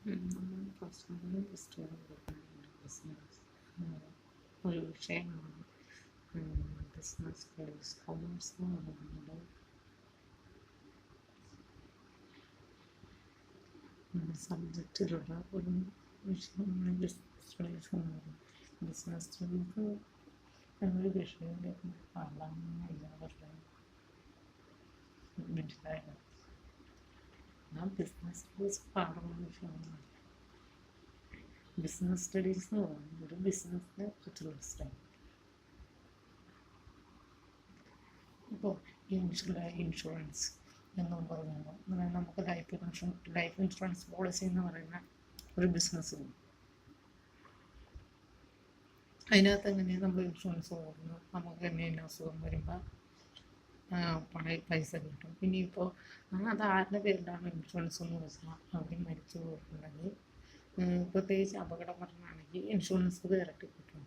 നമ്മൾ first business ഒരു വിഷയമാണ്. ബിസിനസ് സ്റ്റഡീസ് കൊമേഴ്സ് എന്ന് പറയുന്നത് സബ്ജക്റ്റിലുള്ള ഒരു വിഷയമാണ് ബിസിനസ് സ്റ്റഡീസ് എന്ന് പറയുന്നത്. ബിസിനസ് സ്റ്റഡീസ് എന്നൊരു വിഷയം പാടാമെന്ന് എല്ലാവരുടെ മനസ്സിലായത്. ആ ബിസിനസ് സ്റ്റഡീസ് പാടുന്ന വിഷയമാണ്. ബിസിനസ് സ്റ്റഡീസ് എന്ന് പറയുന്നത് ഒരു ബിസിനസ്സിനെ കുറിച്ചുള്ള സ്റ്റഡി. ഇപ്പോൾ ഇൻഷുറൻസ് എന്നും പറയുന്നത് നമുക്ക് ലൈഫ് ഇൻഷുറൻസ് പോളിസി എന്ന് പറയുന്ന ഒരു ബിസിനസ് ഉണ്ട്. അതിനകത്ത് എങ്ങനെയാണ് നമ്മൾ ഇൻഷുറൻസ് പോകുന്നത്, നമുക്ക് എന്തെങ്കിലും അസുഖം വരുമ്പോൾ പൈസ കിട്ടും. ഇനിയിപ്പോൾ അത് ആരുടെ പേരിലാണ് ഇൻഷുറൻസ് എന്ന് വെച്ചാൽ അവർ മരിച്ചു പോയിട്ടുണ്ടെങ്കിൽ, പ്രത്യേകിച്ച് അപകട മരണമാണെങ്കിൽ ഇൻഷുറൻസ് ഇരട്ടി കിട്ടും.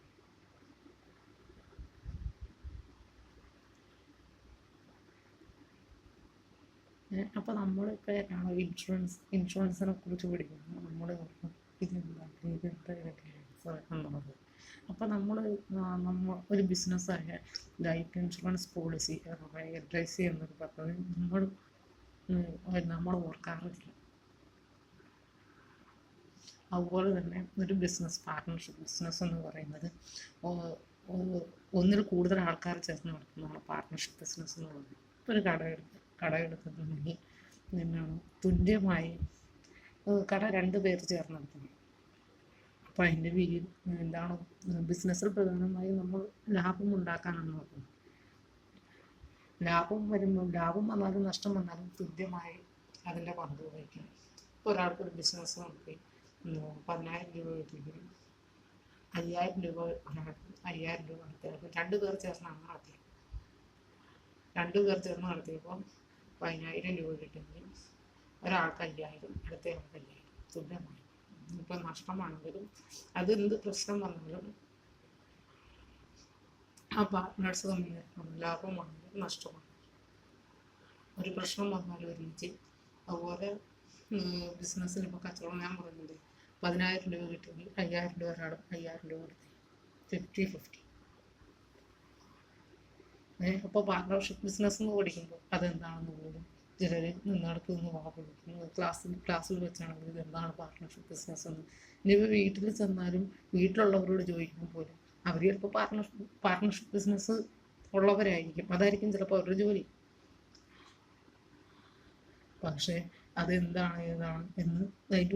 അപ്പോൾ നമ്മളിപ്പോൾ ഇൻഷുറൻസിനെ കുറിച്ച് പഠിക്കുമ്പോൾ നമ്മൾ ഇതെന്താ എന്നുള്ളത്. അപ്പോൾ നമ്മൾ ഒരു ബിസിനസ്സായ ലൈഫ് ഇൻഷുറൻസ് പോളിസി LIC എന്നൊരു പദ്ധതി നമ്മൾ ഓർക്കാറില്ല. അതുപോലെ തന്നെ ഒരു പാർട്ട്ണർഷിപ്പ് ബിസിനസ് എന്ന് പറയുന്നത് ഒന്നിൽ കൂടുതൽ ആൾക്കാർ ചേർന്ന് നടത്തുന്നതാണ് പാർട്ട്ണർഷിപ്പ് ബിസിനസ് എന്ന് പറയുന്നത്. ഇപ്പോൾ ഒരു കട എടുക്കുന്നുണ്ടെങ്കിൽ എന്താണ് തുല്യമായി കട 2 പേർ ചേർന്ന് നടത്തണം. അപ്പോൾ അതിൻ്റെ എന്താണ് ബിസിനസ്സിൽ പ്രധാനമായും നമ്മൾ ലാഭം ഉണ്ടാക്കാനാണ് നോക്കുന്നത്. ലാഭം വന്നാലും നഷ്ടം വന്നാലും തുല്യമായി അതിൻ്റെ പങ്ക് വഹിക്കണം. ഇപ്പോൾ ഒരാൾക്കൊരു ബിസിനസ് നടത്തി 10,000 രൂപ കിട്ടിയെങ്കിൽ 5,000 രൂപ ഒരാൾക്ക് 5,000 രൂപ നടത്തിയാൽ 2 പേർ ചേർന്നാണ് നടത്തിയത്. 2 പേർ ചേർന്ന് നടത്തിയപ്പോൾ 10,000 രൂപ കിട്ടിയെങ്കിൽ ഒരാൾക്ക് 5,000, അടുത്തയാൾക്ക് 5,000 തുല്യമായി. ഇപ്പം നഷ്ടമാണെങ്കിലും അതെന്ത് പ്രശ്നം വന്നാലും ആ പാർട്ട്നേഴ്സ് തമ്മിൽ ലാഭമാണെങ്കിലും നഷ്ടമാണ്. ഒരു പ്രശ്നം വന്നാലും ഒരുമിച്ച്. അതുപോലെ ബിസിനസ്സിൽ ഇപ്പോൾ കച്ചവടം ഞാൻ പറയുന്നത് 10,000 രൂപ കിട്ടിയെങ്കിൽ 5,000 രൂപ ഒരാൾ 5,000 രൂപ കൊടുത്ത് 50-50. അപ്പോൾ പാർട്ട്ണർഷിപ്പ് ബിസിനസ് എന്ന് പഠിക്കുമ്പോൾ അതെന്താണെന്ന് പോലും ചിലർ നിന്നടത്ത് നിന്ന് വാക്കുകൊടുക്കുന്നു. ക്ലാസ്സിൽ വെച്ചാണെങ്കിൽ ഇതെന്താണ് പാർട്ട്ണർഷിപ്പ് ബിസിനസ് എന്ന്. ഇനിയിപ്പോൾ വീട്ടിൽ ചെന്നാലും വീട്ടിലുള്ളവരോട് ചോദിക്കുമ്പോൾ പോലും അവർ ചിലപ്പോൾ പാർട്ട്ണർഷിപ്പ് ബിസിനസ് ഉള്ളവരായിരിക്കും. അതായിരിക്കും ചിലപ്പോൾ അവരുടെ ജോലി. പക്ഷേ അതെന്താണ് ഏതാണ് എന്ന് അതിൻ്റെ